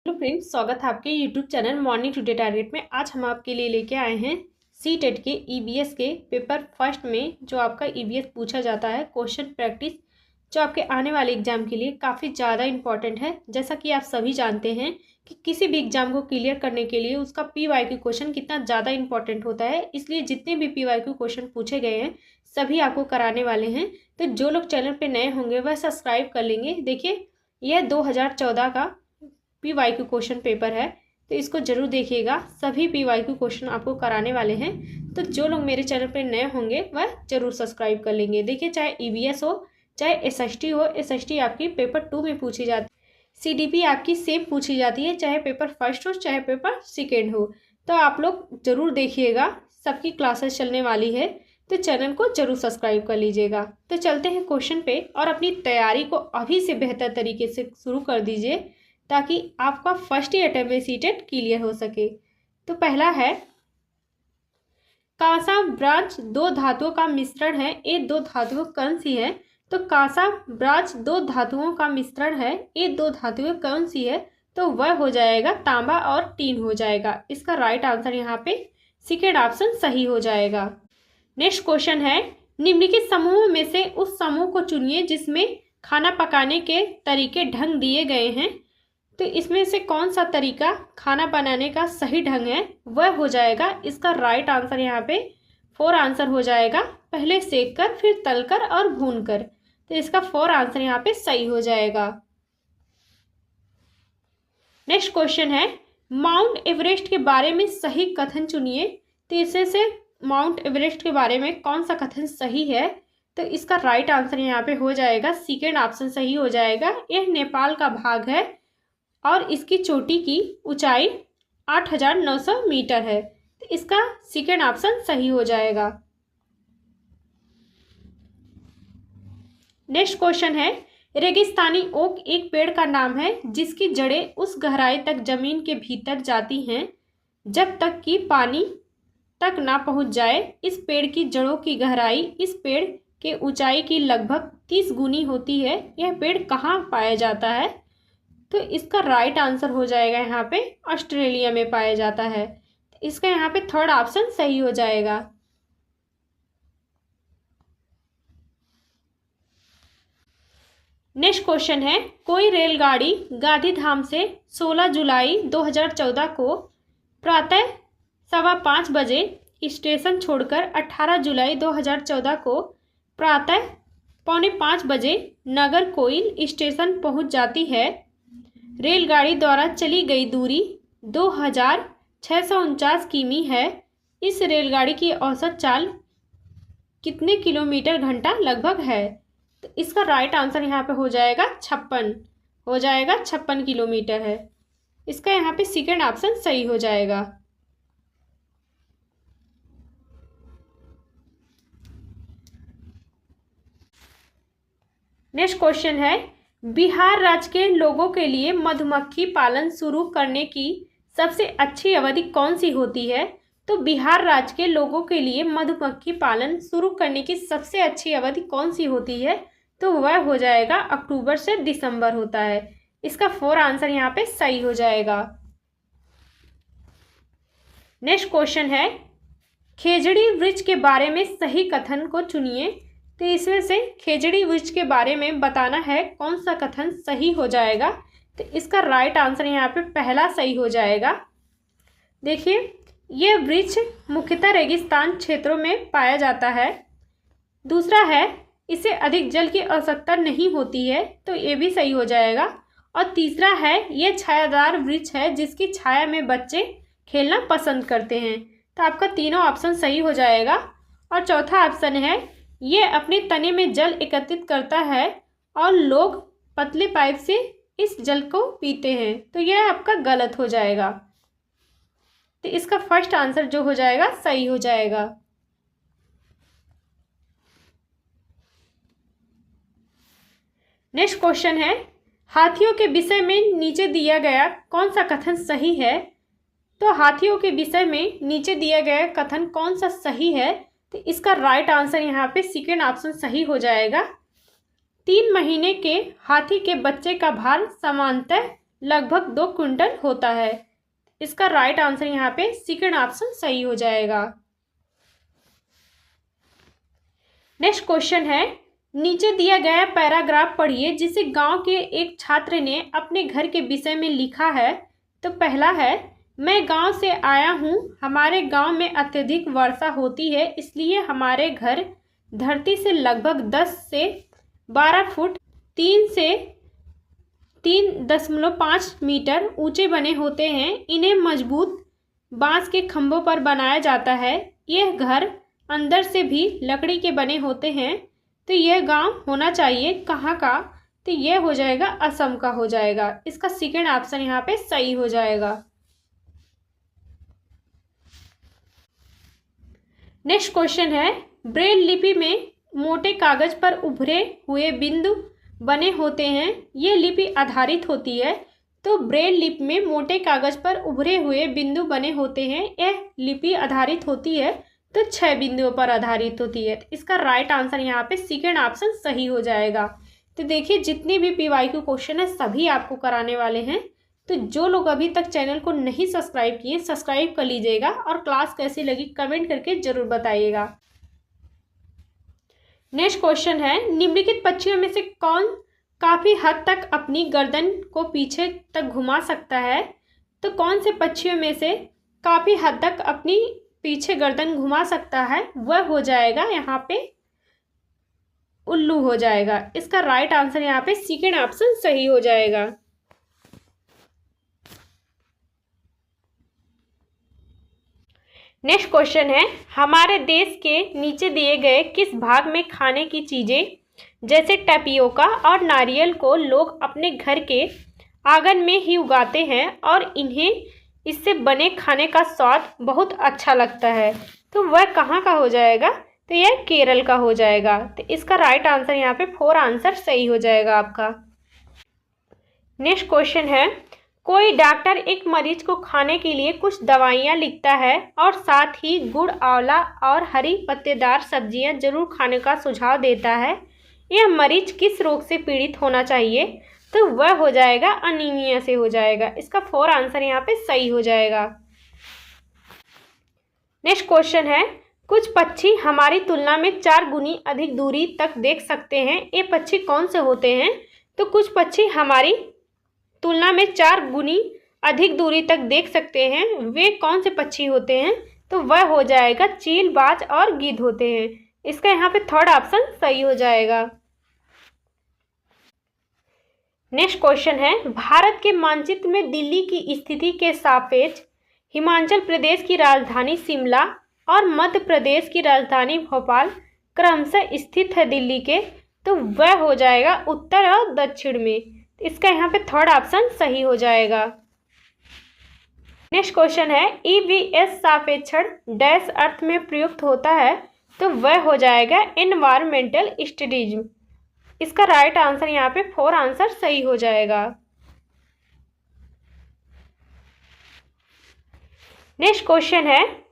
Hello friends, स्वागत है आपके YouTube channel morning today target में। आज हम आपके लिए लेके आए हैं सीटेट के ईबीएस के पेपर फर्स्ट में जो आपका ईबीएस पूछा जाता है क्वेश्चन प्रैक्टिस, जो आपके आने वाले एग्जाम के लिए काफ़ी ज़्यादा इंपॉर्टेंट है। जैसा कि आप सभी जानते हैं कि किसी भी एग्जाम को क्लियर करने के लिए उसका पीवाईक्यू क्वेश्चन कितना ज़्यादा इंपॉर्टेंट होता है, इसलिए जितने भी पीवाईक्यू क्वेश्चन पूछे गए हैं सभी आपको कराने वाले हैं। तो जो लोग चैनल पर नए होंगे वह सब्सक्राइब कर लेंगे। देखिए, यह 2014 का पीवाईक्यू क्वेश्चन पेपर है, तो इसको जरूर देखिएगा। सभी पीवाईक्यू क्वेश्चन आपको कराने वाले हैं, तो जो लोग मेरे चैनल पर नए होंगे वह जरूर सब्सक्राइब कर लेंगे। देखिए, चाहे ईबीएस हो चाहे एसएसटी हो, एसएसटी आपकी पेपर 2 में पूछी जाती है, सीडीपी आपकी सेम पूछी जाती है, चाहे पेपर फर्स्ट हो चाहे पेपर सेकेंड हो। तो आप लोग जरूर देखिएगा, सबकी क्लासेस चलने वाली है, तो चैनल को जरूर सब्सक्राइब कर लीजिएगा। तो चलते हैं क्वेश्चन पे और अपनी तैयारी को अभी से बेहतर तरीके से शुरू कर दीजिए ताकि आपका फर्स्ट ही अटेम्प्ट में सीटेट क्लियर हो सके। तो पहला है, कांसा ब्रांच दो धातुओं का मिश्रण है, ये दो धातुओं कौन सी है? तो कांसा ब्रांच दो धातुओं का मिश्रण है, ये दो धातुएं कौन सी है? तो वह हो जाएगा तांबा और टीन हो जाएगा। इसका राइट आंसर यहाँ पे सेकेंड ऑप्शन सही हो जाएगा। नेक्स्ट क्वेश्चन है, निम्नलिखित समूहों में से उस समूह को चुनिए जिसमें खाना पकाने के तरीके ढंग दिए गए हैं। तो इसमें से कौन सा तरीका खाना बनाने का सही ढंग है? वह हो जाएगा, इसका राइट आंसर यहाँ पे 4 आंसर हो जाएगा, पहले सेक कर फिर तलकर और भून कर। तो इसका 4 आंसर यहाँ पे सही हो जाएगा। नेक्स्ट क्वेश्चन है, माउंट एवरेस्ट के बारे में सही कथन चुनिए। तो इसमें से माउंट एवरेस्ट के बारे में कौन सा कथन सही है? तो इसका राइट आंसर यहाँ पे हो जाएगा, सेकेंड ऑप्शन सही हो जाएगा। यह नेपाल का भाग है और इसकी चोटी की ऊंचाई 8,900 मीटर है, तो इसका सेकेंड ऑप्शन सही हो जाएगा। नेक्स्ट क्वेश्चन है, रेगिस्तानी ओक एक पेड़ का नाम है जिसकी जड़ें उस गहराई तक जमीन के भीतर जाती हैं जब तक कि पानी तक ना पहुंच जाए। इस पेड़ की जड़ों की गहराई इस पेड़ के ऊंचाई की लगभग 30 गुनी होती है। यह पेड़ कहाँ पाया जाता है? तो इसका राइट आंसर हो जाएगा यहाँ पे ऑस्ट्रेलिया में पाया जाता है, तो इसका यहाँ पे थर्ड ऑप्शन सही हो जाएगा। नेक्स्ट क्वेश्चन है, कोई रेलगाड़ी गांधीधाम से 16 जुलाई 2014 को प्रातः 5:15 बजे स्टेशन छोड़कर 18 जुलाई 2014 को प्रातः 4:45 बजे नागरकोइल स्टेशन पहुंच जाती है। रेलगाड़ी द्वारा चली गई दूरी 2649 किमी है। इस रेलगाड़ी की औसत चाल कितने किलोमीटर घंटा लगभग है? तो इसका राइट आंसर यहाँ पे हो जाएगा 56 किलोमीटर है। इसका यहाँ पे सेकेंड ऑप्शन सही हो जाएगा। नेक्स्ट क्वेश्चन है, बिहार राज्य के लोगों के लिए मधुमक्खी पालन शुरू करने की सबसे अच्छी अवधि कौन सी होती है? तो बिहार राज्य के लोगों के लिए मधुमक्खी पालन शुरू करने की सबसे अच्छी अवधि कौन सी होती है? तो वह हो जाएगा अक्टूबर से दिसंबर होता है। इसका 4 आंसर यहाँ पे सही हो जाएगा। नेक्स्ट क्वेश्चन है, खेजड़ी वृक्ष के बारे में सही कथन को चुनिए। तो इसमें से खेजड़ी वृक्ष के बारे में बताना है, कौन सा कथन सही हो जाएगा? तो इसका राइट आंसर यहाँ पे पहला सही हो जाएगा। देखिए, ये वृक्ष मुख्यतः रेगिस्तान क्षेत्रों में पाया जाता है। दूसरा है, इसे अधिक जल की आवश्यकता नहीं होती है, तो ये भी सही हो जाएगा। और तीसरा है, ये छायादार वृक्ष है जिसकी छाया में बच्चे खेलना पसंद करते हैं। तो आपका तीनों ऑप्शन सही हो जाएगा। और चौथा ऑप्शन है, ये अपने तने में जल एकत्रित करता है और लोग पतले पाइप से इस जल को पीते हैं, तो यह आपका गलत हो जाएगा। तो इसका फर्स्ट आंसर जो हो जाएगा सही हो जाएगा। नेक्स्ट क्वेश्चन है, हाथियों के विषय में नीचे दिया गया कौन सा कथन सही है? तो हाथियों के विषय में नीचे दिया गया कथन कौन सा सही है? तो इसका राइट आंसर यहाँ पे सेकेंड ऑप्शन सही हो जाएगा। 3 महीने के हाथी के बच्चे का भार सामान्यतः लगभग 2 क्विंटल होता है। इसका राइट आंसर यहाँ पे सेकंड ऑप्शन सही हो जाएगा। नेक्स्ट क्वेश्चन है, नीचे दिया गया पैराग्राफ पढ़िए जिसे गांव के एक छात्र ने अपने घर के विषय में लिखा है। तो पहला है, मैं गांव से आया हूं, हमारे गांव में अत्यधिक वर्षा होती है, इसलिए हमारे घर धरती से लगभग 10 से 12 फुट 3.5 मीटर ऊंचे बने होते हैं। इन्हें मजबूत बांस के खंभों पर बनाया जाता है। यह घर अंदर से भी लकड़ी के बने होते हैं। तो यह गांव होना चाहिए कहाँ का? तो यह हो जाएगा असम का हो जाएगा। इसका सेकंड ऑप्शन यहाँ पे सही हो जाएगा। नेक्स्ट क्वेश्चन है, ब्रेल लिपि में मोटे कागज पर उभरे हुए बिंदु बने होते हैं, ये लिपि आधारित होती है। तो ब्रेल लिपि में मोटे कागज पर उभरे हुए बिंदु बने होते हैं, यह लिपि आधारित होती है। तो 6 बिंदुओं पर आधारित होती है। इसका राइट आंसर यहाँ पे सेकंड ऑप्शन सही हो जाएगा। तो देखिए जितने भी PYQ क्वेश्चन है सभी आपको कराने वाले हैं। तो जो लोग अभी तक चैनल को नहीं सब्सक्राइब किए सब्सक्राइब कर लीजिएगा और क्लास कैसी लगी कमेंट करके जरूर बताइएगा। नेक्स्ट क्वेश्चन है, निम्नलिखित पक्षियों में से कौन काफी हद तक अपनी गर्दन को पीछे तक घुमा सकता है? तो कौन से पक्षियों में से काफी हद तक अपनी पीछे गर्दन घुमा सकता है? वह हो जाएगा यहाँ पे उल्लू हो जाएगा। इसका राइट आंसर यहाँ पे सेकंड ऑप्शन सही हो जाएगा। नेक्स्ट क्वेश्चन है, हमारे देश के नीचे दिए गए किस भाग में खाने की चीजें जैसे टैपियोका और नारियल को लोग अपने घर के आंगन में ही उगाते हैं और इन्हें इससे बने खाने का स्वाद बहुत अच्छा लगता है? तो वह कहाँ का हो जाएगा? तो यह केरल का हो जाएगा। तो इसका राइट आंसर यहाँ पे 4 आंसर सही हो जाएगा आपका। नेक्स्ट क्वेश्चन है, कोई डॉक्टर एक मरीज को खाने के लिए कुछ दवाइयाँ लिखता है और साथ ही गुड़, आंवला और हरी पत्तेदार सब्जियाँ जरूर खाने का सुझाव देता है। यह मरीज किस रोग से पीड़ित होना चाहिए? तो वह हो जाएगा अनीमिया से हो जाएगा। इसका 4 आंसर यहाँ पे सही हो जाएगा। नेक्स्ट क्वेश्चन है, कुछ पक्षी हमारी तुलना में 4 गुनी अधिक दूरी तक देख सकते हैं, ये पक्षी कौन से होते हैं? तो कुछ पक्षी हमारी तुलना में 4 गुनी अधिक दूरी तक देख सकते हैं, वे कौन से पक्षी होते हैं? तो वह हो जाएगा चील, बाज और गिद्ध होते हैं। इसका यहाँ पे थर्ड ऑप्शन सही हो जाएगा। नेक्स्ट क्वेश्चन है, भारत के मानचित्र में दिल्ली की स्थिति के सापेक्ष हिमाचल प्रदेश की राजधानी शिमला और मध्य प्रदेश की राजधानी भोपाल क्रमशः स्थित है दिल्ली के। तो वह हो जाएगा उत्तर और दक्षिण में। इसका यहाँ पे थर्ड ऑप्शन सही हो जाएगा। नेक्स्ट क्वेश्चन है, EVS सापेक्षण डैश अर्थ में प्रयुक्त होता है? तो वह हो जाएगा एनवायरमेंटल स्टडीज। इसका राइट आंसर यहाँ पे 4 आंसर सही हो जाएगा। नेक्स्ट क्वेश्चन है,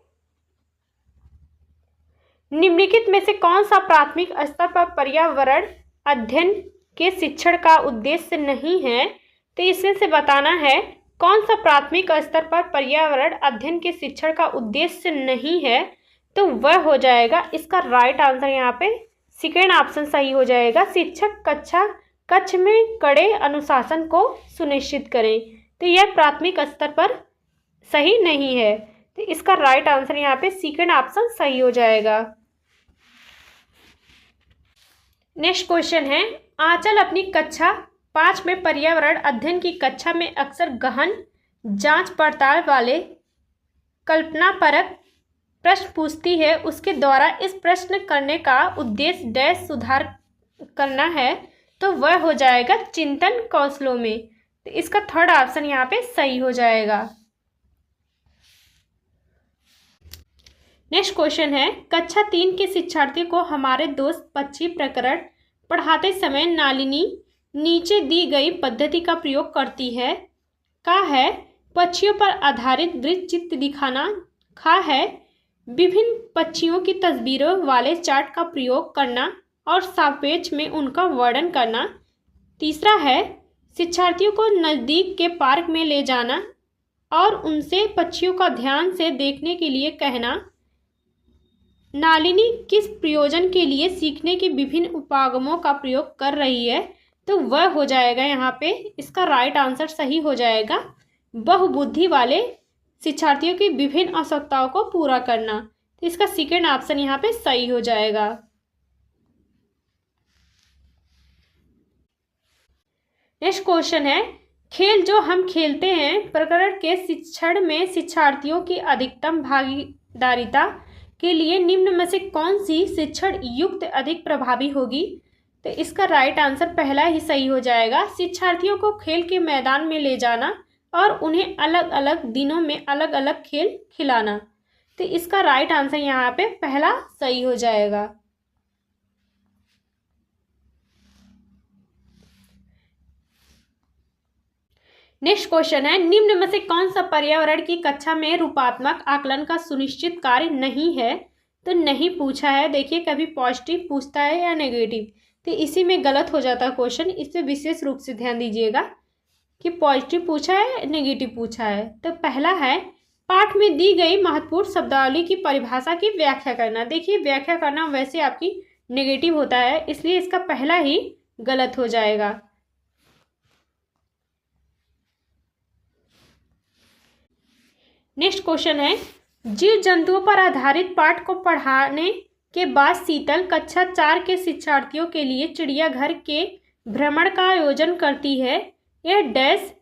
निम्नलिखित में से कौन सा प्राथमिक स्तर पर पर्यावरण अध्ययन के शिक्षण का उद्देश्य नहीं है? तो इसमें से बताना है कौन सा प्राथमिक स्तर पर पर्यावरण अध्ययन के शिक्षण का उद्देश्य नहीं है। तो वह हो जाएगा, इसका राइट आंसर यहाँ पे सेकेंड ऑप्शन सही हो जाएगा, शिक्षक कक्ष में कड़े अनुशासन को सुनिश्चित करें। तो यह प्राथमिक स्तर पर सही नहीं है। तो इसका राइट आंसर यहाँ पे सेकेंड ऑप्शन सही हो जाएगा। नेक्स्ट क्वेश्चन है, आंचल अपनी कक्षा 5 में पर्यावरण अध्ययन की कक्षा में अक्सर गहन जांच पड़ताल वाले कल्पनापरक प्रश्न पूछती है। उसके द्वारा इस प्रश्न करने का उद्देश्य डैश सुधार करना है। तो वह हो जाएगा चिंतन कौशलों में। तो इसका थर्ड ऑप्शन यहाँ पे सही हो जाएगा। नेक्स्ट क्वेश्चन है, कक्षा 3 के शिक्षार्थी को हमारे दोस्त पक्षी प्रकरण पढ़ाते समय नालिनी नीचे दी गई पद्धति का प्रयोग करती है। का है पक्षियों पर आधारित वृत्त चित्र दिखाना। खा है विभिन्न पक्षियों की तस्वीरों वाले चार्ट का प्रयोग करना और सापेक्ष में उनका वर्णन करना। तीसरा है शिक्षार्थियों को नज़दीक के पार्क में ले जाना और उनसे पक्षियों का ध्यान से देखने के लिए कहना। नलिनी किस प्रयोजन के लिए सीखने के विभिन्न उपागमों का प्रयोग कर रही है? तो वह हो जाएगा यहाँ पे इसका राइट आंसर सही हो जाएगा बहुबुद्धि वाले शिक्षार्थियों की विभिन्न आवश्यकताओं को पूरा करना। तो इसका सेकेंड ऑप्शन यहाँ पे सही हो जाएगा। नेक्स्ट क्वेश्चन है, खेल जो हम खेलते हैं प्रकरण के शिक्षण में शिक्षार्थियों की अधिकतम भागीदारिता के लिए निम्न में से कौन सी शिक्षण युक्त अधिक प्रभावी होगी? तो इसका राइट आंसर पहला ही सही हो जाएगा। शिक्षार्थियों को खेल के मैदान में ले जाना और उन्हें अलग अलग दिनों में अलग अलग खेल खिलाना। तो इसका राइट आंसर यहाँ पे पहला सही हो जाएगा। नेक्स्ट क्वेश्चन है, निम्न में से कौन सा पर्यावरण की कक्षा में रूपात्मक आकलन का सुनिश्चित कार्य नहीं है? तो नहीं पूछा है। देखिए कभी पॉजिटिव पूछता है या नेगेटिव, तो इसी में गलत हो जाता है क्वेश्चन। इस पर विशेष रूप से ध्यान दीजिएगा कि पॉजिटिव पूछा है नेगेटिव पूछा है। तो पहला है, पाठ में दी गई महत्वपूर्ण शब्दावली की परिभाषा की व्याख्या करना। देखिए व्याख्या करना वैसे आपकी नेगेटिव होता है, इसलिए इसका पहला ही गलत हो जाएगा। नेक्स्ट क्वेश्चन है, जीव जंतुओं पर आधारित पाठ को पढ़ाने के बाद शीतल कक्षा 4 के शिक्षार्थियों के लिए चिड़ियाघर के भ्रमण का आयोजन करती है। यह डैश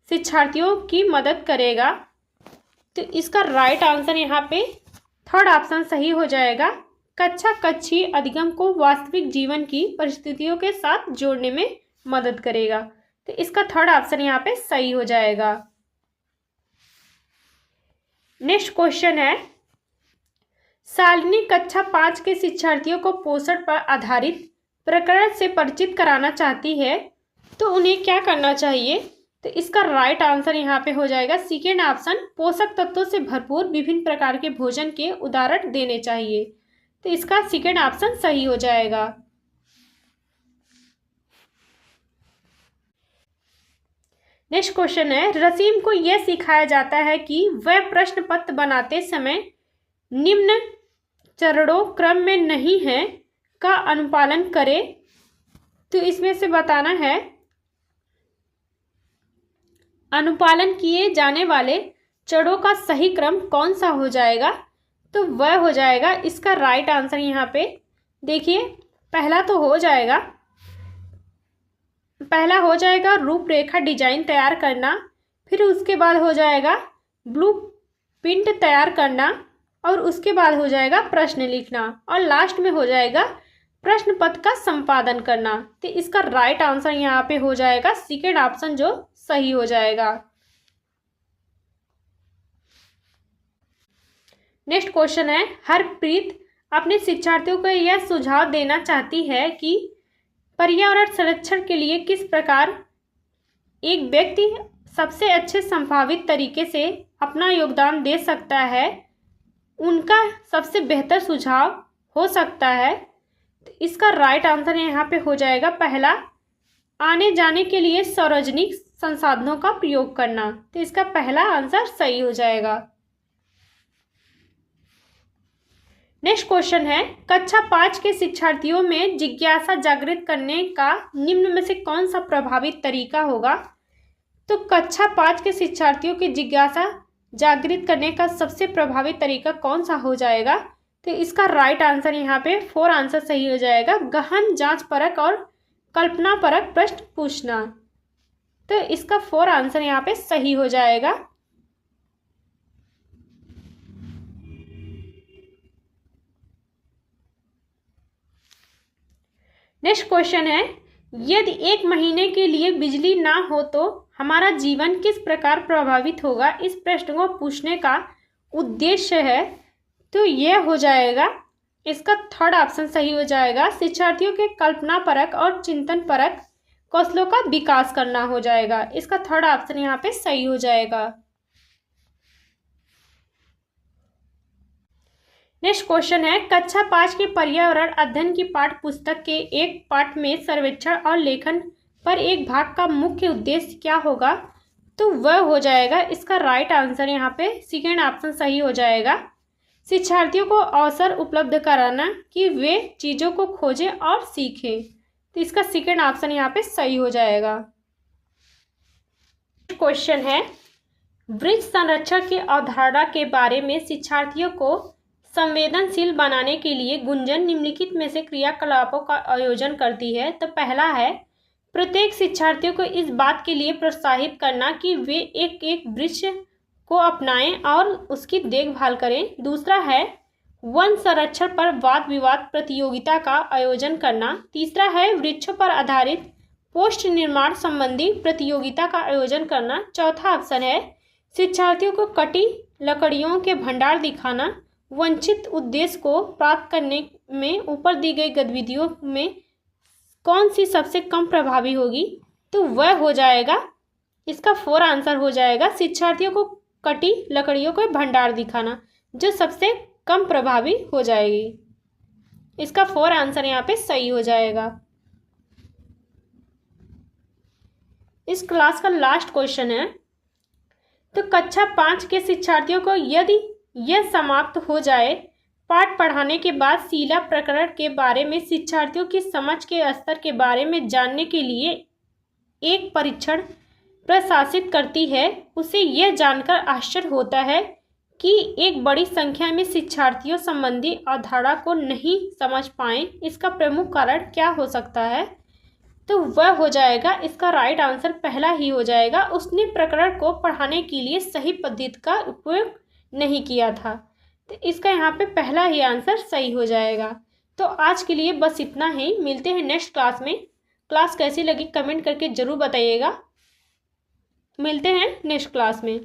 शिक्षार्थियों की मदद करेगा। तो इसका राइट आंसर यहाँ पे थर्ड ऑप्शन सही हो जाएगा। कक्षा कक्षीय अधिगम को वास्तविक जीवन की परिस्थितियों के साथ जोड़ने में मदद करेगा। तो इसका थर्ड ऑप्शन यहाँ पे सही हो जाएगा। नेक्स्ट क्वेश्चन है, शालिनी कक्षा 5 के शिक्षार्थियों को पोषण पर आधारित प्रकरण से परिचित कराना चाहती है, तो उन्हें क्या करना चाहिए? तो इसका राइट आंसर यहाँ पे हो जाएगा सेकेंड ऑप्शन, पोषक तत्वों से भरपूर विभिन्न प्रकार के भोजन के उदाहरण देने चाहिए। तो इसका सेकेंड ऑप्शन सही हो जाएगा। नेक्स्ट क्वेश्चन है, रसीम को यह सिखाया जाता है कि वह प्रश्न पत्र बनाते समय निम्न चरणों क्रम में नहीं है का अनुपालन करे। तो इसमें से बताना है अनुपालन किए जाने वाले चरणों का सही क्रम कौन सा हो जाएगा? तो वह हो जाएगा इसका राइट आंसर यहाँ पे देखिए पहला हो जाएगा रूपरेखा डिजाइन तैयार करना, फिर उसके बाद हो जाएगा ब्लूप्रिंट तैयार करना, और उसके बाद हो जाएगा प्रश्न लिखना, और लास्ट में हो जाएगा प्रश्न पत्र का संपादन करना। तो इसका राइट आंसर यहाँ पे हो जाएगा सेकेंड ऑप्शन जो सही हो जाएगा। नेक्स्ट क्वेश्चन है, हरप्रीत अपने शिक्षार्थियों को यह सुझाव देना चाहती है कि पर्यावरण संरक्षण के लिए किस प्रकार एक व्यक्ति सबसे अच्छे संभावित तरीके से अपना योगदान दे सकता है। उनका सबसे बेहतर सुझाव हो सकता है। तो इसका राइट आंसर यहाँ पे हो जाएगा पहला, आने जाने के लिए सार्वजनिक संसाधनों का प्रयोग करना। तो इसका पहला आंसर सही हो जाएगा। नेक्स्ट क्वेश्चन है, कक्षा 5 के शिक्षार्थियों में जिज्ञासा जागृत करने का निम्न में से कौन सा प्रभावित तरीका होगा? तो कक्षा 5 के शिक्षार्थियों की जिज्ञासा जागृत करने का सबसे प्रभावी तरीका कौन सा हो जाएगा? तो इसका राइट आंसर यहाँ पे 4 आंसर सही हो जाएगा, गहन जांच परक और कल्पना परक प्रश्न पूछना। तो इसका 4 आंसर यहाँ पे सही हो जाएगा। नेक्स्ट क्वेश्चन है, यदि 1 महीने के लिए बिजली ना हो तो हमारा जीवन किस प्रकार प्रभावित होगा? इस प्रश्न को पूछने का उद्देश्य है। तो यह हो जाएगा इसका थर्ड ऑप्शन सही हो जाएगा, शिक्षार्थियों के कल्पना परक और चिंतन परक कौशलों का विकास करना हो जाएगा। इसका थर्ड ऑप्शन यहाँ पे सही हो जाएगा। नेक्स्ट क्वेश्चन है, कक्षा 5 के पर्यावरण अध्ययन की पाठ पुस्तक के एक पाठ में सर्वेक्षण और लेखन पर एक भाग का मुख्य उद्देश्य क्या होगा? तो वह हो जाएगा इसका राइट आंसर यहाँ पे सेकेंड ऑप्शन सही हो जाएगा। शिक्षार्थियों को अवसर उपलब्ध कराना कि वे चीज़ों को खोजें और सीखें। तो इसका सेकेंड ऑप्शन यहाँ पे सही हो जाएगा। क्वेश्चन है, वृक्ष संरक्षण की अवधारणा के बारे में शिक्षार्थियों को संवेदनशील बनाने के लिए गुंजन निम्नलिखित में से क्रियाकलापों का आयोजन करती है। तो पहला है, प्रत्येक शिक्षार्थियों को इस बात के लिए प्रोत्साहित करना कि वे एक एक वृक्ष को अपनाएं और उसकी देखभाल करें। दूसरा है, वन संरक्षण पर वाद विवाद प्रतियोगिता का आयोजन करना। तीसरा है, वृक्षों पर आधारित पोस्ट निर्माण संबंधी प्रतियोगिता का आयोजन करना। चौथा ऑप्शन है, शिक्षार्थियों को कटी लकड़ियों के भंडार दिखाना। वांछित उद्देश्य को प्राप्त करने में ऊपर दी गई गतिविधियों में कौन सी सबसे कम प्रभावी होगी? तो वह हो जाएगा, इसका 4 आंसर हो जाएगा, शिक्षार्थियों को कटी लकड़ियों के भंडार दिखाना, जो सबसे कम प्रभावी हो जाएगी। इसका 4 आंसर यहाँ पे सही हो जाएगा। इस क्लास का लास्ट क्वेश्चन है, तो कक्षा 5 के शिक्षार्थियों को यदि यह समाप्त हो जाए, पाठ पढ़ाने के बाद शीला प्रकरण के बारे में शिक्षार्थियों की समझ के स्तर के बारे में जानने के लिए एक परीक्षण प्रशासित करती है, उसे यह जानकर आश्चर्य होता है कि एक बड़ी संख्या में शिक्षार्थियों संबंधी अवधारणा को नहीं समझ पाए। इसका प्रमुख कारण क्या हो सकता है? तो वह हो जाएगा, इसका राइट आंसर पहला ही हो जाएगा, उसने प्रकरण को पढ़ाने के लिए सही पद्धति का उपयोग नहीं किया था। तो इसका यहाँ पे पहला ही आंसर सही हो जाएगा। तो आज के लिए बस इतना ही, मिलते हैं नेक्स्ट क्लास में। क्लास कैसी लगी कमेंट करके ज़रूर बताइएगा। मिलते हैं नेक्स्ट क्लास में।